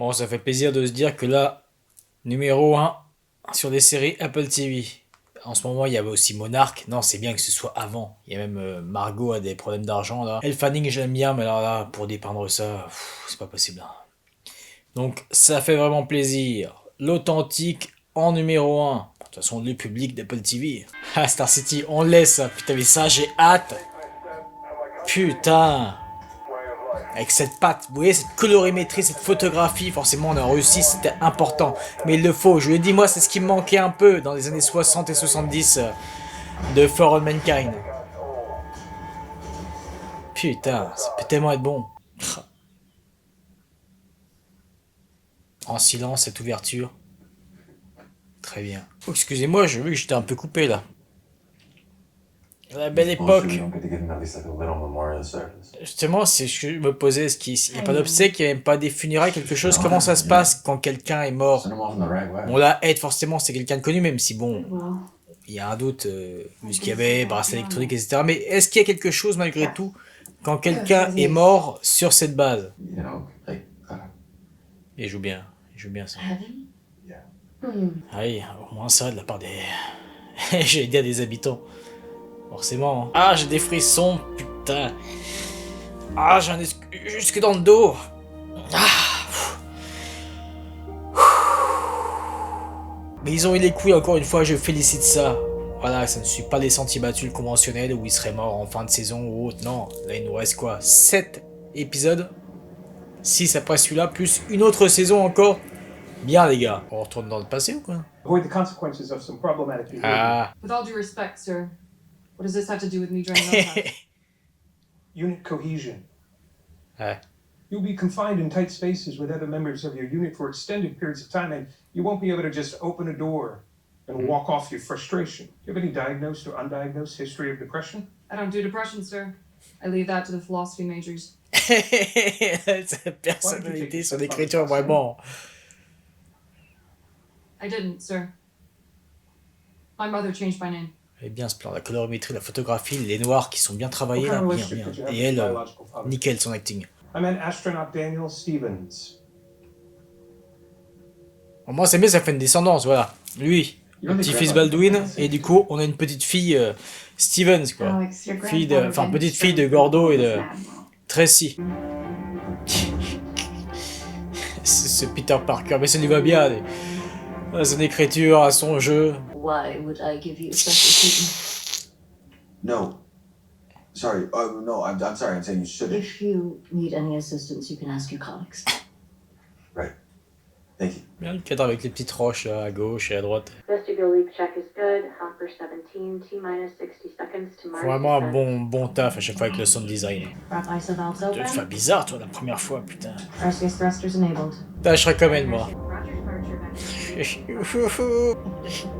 Bon, ça fait plaisir de se dire que là, numéro un sur les séries Apple TV. En ce moment, il y avait aussi Monarch. Non, c'est bien que ce soit avant. Il y a même Margot a des problèmes d'argent là. Elle Fanning, j'aime bien, mais alors là, pour dépeindre ça, c'est pas possible. Donc, ça fait vraiment plaisir. L'authentique en numéro un. De toute façon, le public d'Apple TV. Ah, Star City, on laisse. Putain, mais ça, j'ai hâte. Putain. Avec cette patte, vous voyez, cette colorimétrie, cette photographie, forcément on a réussi, c'était important. Mais il le faut, je vous l'ai dit, moi c'est ce qui me manquait un peu dans les années 60 et 70 de For All Mankind. Putain, ça peut tellement être bon. En silence, cette ouverture. Très bien. Oh, excusez-moi, j'ai vu que j'étais un peu coupé là. La belle époque. Justement, c'est ce que je me posais, il n'y a pas d'obsèques, il n'y a même pas des funérailles, quelque chose. Comment ça se passe quand quelqu'un est mort? Bon là, Ed, forcément, c'est quelqu'un de connu, même si bon, il y a un doute, vu ce qu'il y avait, bracelet électronique, etc. Mais est-ce qu'il y a quelque chose malgré tout quand quelqu'un est mort sur cette base? Il joue bien ça. Ah oui, au moins ça de la part des... J'allais dire des habitants. Forcément. Ah, j'ai des frissons, putain. Ah, j'en ai jusque dans le dos. Ah. Mais ils ont eu les couilles, encore une fois, je félicite ça. Voilà, ça ne suit pas les sentiers battus conventionnels où il serait mort en fin de saison ou autre. Non, là il nous reste quoi, 7 épisodes, 6 après celui-là, plus une autre saison encore. Bien les gars. On retourne dans le passé ou quoi? Ah. With all due respect, sir, what does this have to do with me joining OPAC? Unit cohesion. Ouais. You'll be confined in tight spaces with other members of your unit for extended periods of time, and you won't be able to just open a door and walk off your frustration. Do you have any diagnosed or undiagnosed history of depression? I don't do depression, sir. I leave that to the philosophy majors. Sa personnalité, son écriture, vraiment. I didn't, sir. My mother changed my name. Elle est bien ce plan, la colorimétrie, la photographie, les noirs qui sont bien travaillés là, bien, bien. Et elle, nickel son acting. I meant astronaut Daniel Stevens. Au moins c'est bien, ça fait une descendance, voilà. Lui, le petit-fils Baldwin, et du coup on a une petite fille Stevens, quoi. Petite fille de Gordo et de Tracy. Ce Peter Parker, mais ça lui va bien. À son écriture, à son jeu. Why would I give you special treatment? No. Sorry. No, I'm sorry. I'm saying you shouldn't. If you need any assistance, you can ask your colleagues. Right. Thank you. Bien le cadre avec les petites roches là, à gauche et à droite. Vestibule leak check is good. Hopper 17, T-minus 60 seconds to minus. Vraiment un bon taf à chaque fois avec le sound design. Wrap ISO valves Tu open. te fais bizarre toi la première fois, putain. RCS thrusters enabled. Putain, je serais comme elle, moi. Roger, departure vector.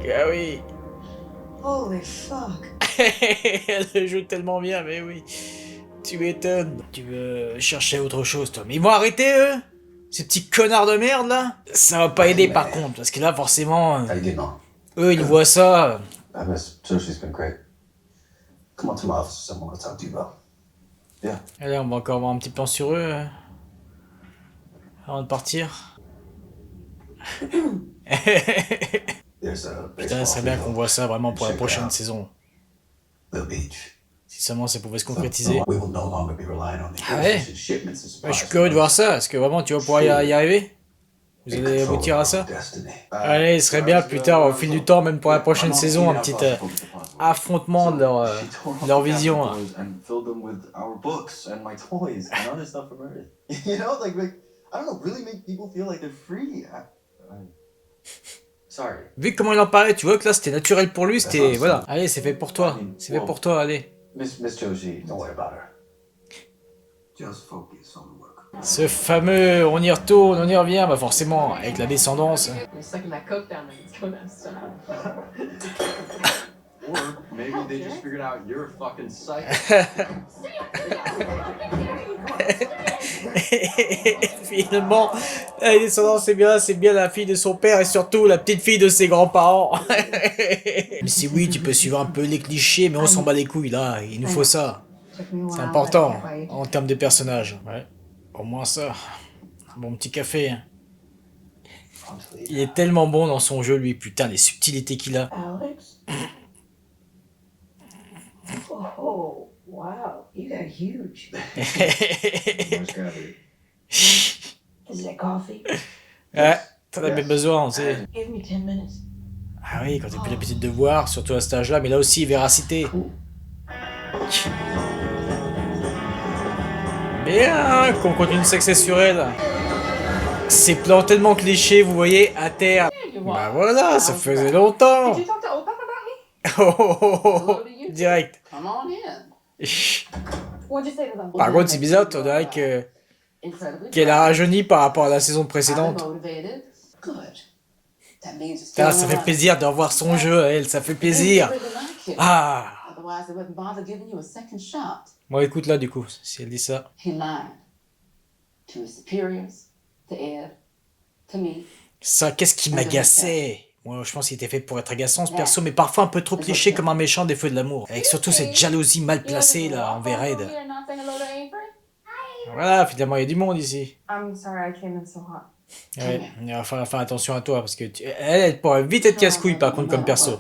Ah oui. Holy fuck. Elle le joue tellement bien, mais oui. Tu m'étonnes. Tu veux chercher autre chose, toi. Mais ils vont arrêter, eux? Ces petits connards de merde, là? Ça va pas aider, par contre, parce que là, forcément... How you getting on? eux, ils voient ça... Miss Sushi's been great. Come on to my office. Someone will talk to you about. Yeah. Allez, on va encore avoir un petit plan sur eux. Avant de partir. There's a Putain, ça serait bien qu'on voit ça vraiment pour la prochaine saison. Little Beach. Si seulement ça pouvait se concrétiser. We will no longer be relying on the Ah ouais? shipments and supplies. Ouais, je suis curieux de voir ça. Est-ce que vraiment tu vas pouvoir y arriver? Vous allez aboutir à ça? Allez, il serait bien plus tard, au fil du temps, même pour la prochaine saison, un petit affrontement de leur vision. And filled them with our books and my toys and other stuff from Earth. You know, like I don't know, really make people feel like they're free. Sorry. Vu comment il en parlait, tu vois que là c'était naturel pour lui, c'était... Voilà. Allez, c'est fait pour toi. C'est fait pour toi, allez. Miss Joshi, don't worry about her. Just focus on the work. Ce fameux, on y retourne, on y revient, bah forcément, avec la descendance. You're sucking that coke down there. It's going to Or maybe they just figured out you're a fucking psycho. Finalement, la descendance c'est bien la fille de son père et surtout la petite fille de ses grands-parents. Mais si oui, tu peux suivre un peu les clichés, mais on s'en bat les couilles là, il nous faut ça. C'est important en termes de personnages. Ouais. Au moins ça. Un bon petit café. Il est tellement bon dans son jeu, lui, putain, les subtilités qu'il a. Alex? Oh, wow. You got huge. Is that coffee? Ouais, t'en avais besoin, tu sais. Give me 10 minutes. Ah oui, quand t'as plus l'habitude de voir, surtout à cet âge-là, mais là aussi, véracité. Bien qu'on continue de sexer sur elle. Ces plans tellement clichés, vous voyez, à terre. Bah voilà, ça faisait longtemps. Did you talk to Opeth about me? Oh, oh, oh, oh, direct. Come on in. What'd you say to them? Par contre, c'est bizarre, on dirait que qu'elle a rajeuni par rapport à la saison précédente. Motivated. Good. That means you're still Putain, ça fait alive. plaisir de revoir son jeu à elle, ça fait plaisir. Better than I can. Ah. Otherwise, they wouldn't bother giving you a second shot. Bon, écoute là, du coup, si elle dit ça. He lied to his superiors, to Ed, to me. Ça, qu'est-ce qui m'agaçait? Moi, je pense qu'il était fait pour être agaçant, ce perso, mais parfois un peu trop cliché comme un méchant des feux de l'amour. Avec surtout cette jalousie mal placée, là, envers Ed. Voilà, finalement, il y a du monde ici. I'm sorry I came in so hot. Ouais, il va falloir faire attention à toi, parce que elle pourrait vite être casse-couille, par contre, comme perso.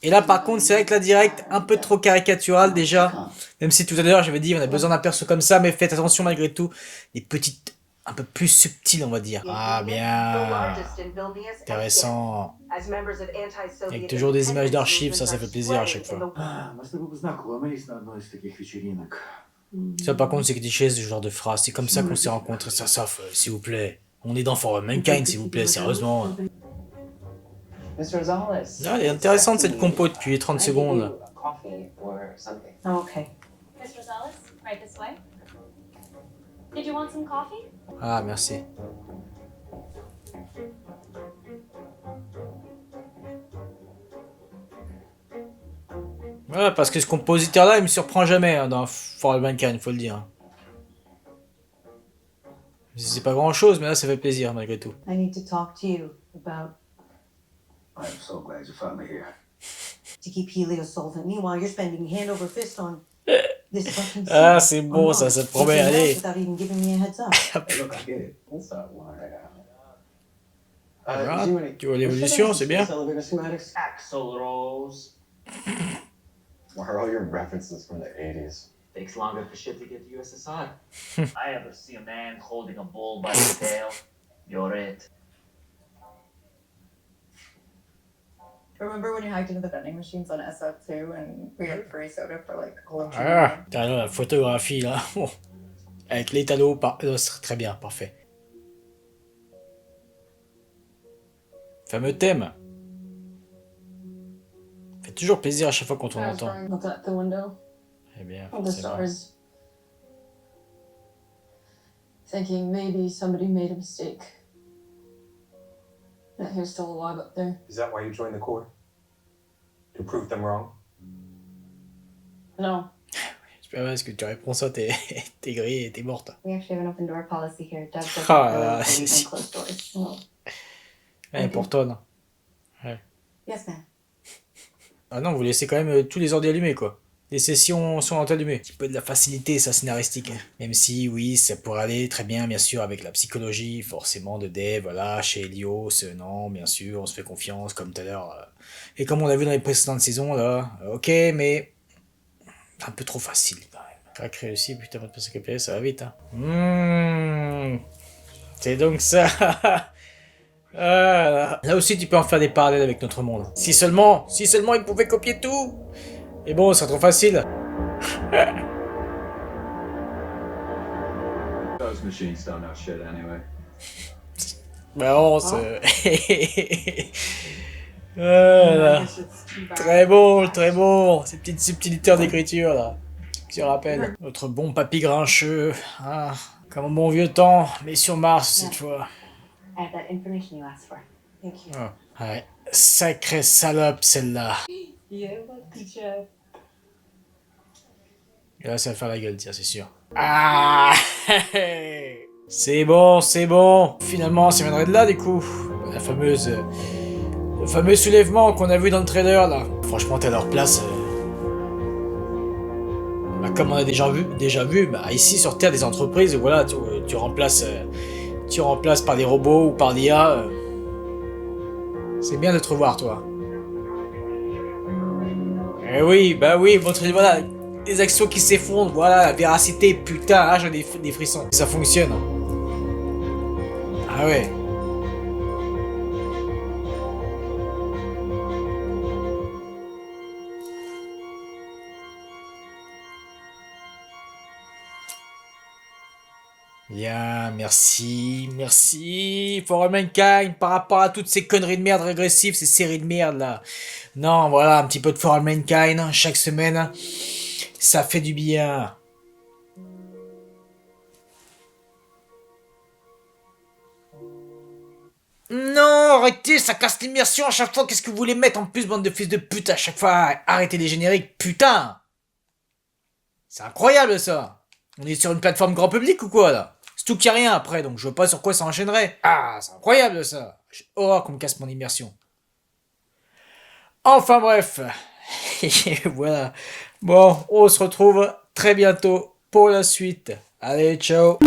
Et là, par contre, c'est vrai que la direct, un peu trop caricatural déjà. Même si tout à l'heure, j'avais dit, on a besoin d'un perso comme ça, mais faites attention malgré tout. Des petites, un peu plus subtiles, on va dire. Ah, bien. Intéressant. Avec toujours des images d'archives, ça fait plaisir à chaque fois. Ça, par contre, c'est cliché, ce genre de phrase. C'est comme ça qu'on s'est rencontrés, ça, s'il vous plaît. On est dans For Mankind, s'il vous plaît, sérieusement. Mr. Rosales. Ah, elle est intéressante cette compo depuis 30 secondes. Coffee or something. Oh, okay. Miss Rosales, right this way. Did you want some coffee? Ah, merci. Ouais, parce que ce compositeur-là, il me surprend jamais hein, dans For Mankind, faut le dire. C'est pas grand-chose, mais là, ça fait plaisir malgré tout. I need to talk to you about I'm so glad you're finally here. to keep Helios solvent. Meanwhile, you're spending hand over fist on this fucking Ah, c'est beau, ça te promet, allez. Without even giving me a heads up. Hey, look, I get it. We'll start one right out. Ah, Jiminy, tu vois l'évolution, c'est bien. Elevator schematics. Axel Rose. Why are all your references from the 80s? Takes longer for shit to get to USSR. I ever see a man holding a bull by the tail. You're it. Remember when you hacked into the vending machines on SF2 and we had free soda for like all of Ah, putain, là, la photographie, là. Oh. Avec l'étalo, c'est très bien, parfait. Fameux thème. Fait toujours plaisir à chaque fois quand on l'entend. Looking at the window, Eh bien, all the c'est bon. stars. Thinking maybe somebody made a mistake. That he was still alive up there. Is that why you joined the Corps? To prove them wrong? No. C'est pas parce que tu réponds ça, t'es grillé et t'es morte. We actually have an open door policy here. Doug doesn't Ah, really là, believe c'est- in closed doors. Eh, pour toi, non. Yes, ma'am. Ah non, vous laissez quand même tous les ordi allumés, quoi. Les sessions sont allumées. Un petit peu de la facilité, ça, scénaristique. Même si, oui, ça pourrait aller très bien, bien sûr, avec la psychologie, forcément, de Dave, voilà, chez Helios, non, bien sûr, on se fait confiance, comme tout à l'heure. Et comme on l'a vu dans les précédentes saisons, là, ok, mais un peu trop facile, quand même. Crac réussi, putain, votre PC KPS, ça va vite, hein. C'est donc ça. Là aussi, tu peux en faire des parallèles avec notre monde. Si seulement ils pouvaient copier tout. Et bon, c'est trop facile. Those machines don't know shit anyway. Bah on se... Voilà. Très bon, très bon. Ces petites subtilités d'écriture, là. Tu te rappelles. Notre bon papy grincheux. Hein, comme au bon vieux temps, mais sur Mars, cette fois. I have that information you asked for. Thank you. Oh, ouais. Sacrée salope, celle-là. Yeah, good job. Et là, ça va faire la gueule, tiens, c'est sûr. Ah. C'est bon, c'est bon. Finalement, ça viendrait de là, du coup. Le fameux soulèvement qu'on a vu dans le trailer, là. Franchement, t'es à leur place. Bah, comme on a déjà vu, bah, ici, sur Terre, des entreprises, voilà, tu remplaces par des robots ou par l'IA. C'est bien de te revoir, toi. Eh oui, bah oui, montrez, voilà, les actions qui s'effondrent, voilà, la véracité, putain, ah, j'ai des frissons. Ça fonctionne. Ah ouais. Bien, merci, merci, For All Mankind, par rapport à toutes ces conneries de merde régressives, ces séries de merde là. Non, voilà, un petit peu de For All Mankind, chaque semaine, ça fait du bien. Non, arrêtez, ça casse l'immersion à chaque fois, qu'est-ce que vous voulez mettre en plus, bande de fils de pute, à chaque fois, arrêtez les génériques, putain. C'est incroyable ça. On est sur une plateforme grand public ou quoi là? C'est tout qu'il n'y a rien après, donc je vois pas sur quoi ça enchaînerait. Ah, c'est incroyable ça. J'ai horreur qu'on me casse mon immersion. Enfin bref. Voilà. Bon, on se retrouve très bientôt pour la suite. Allez, ciao.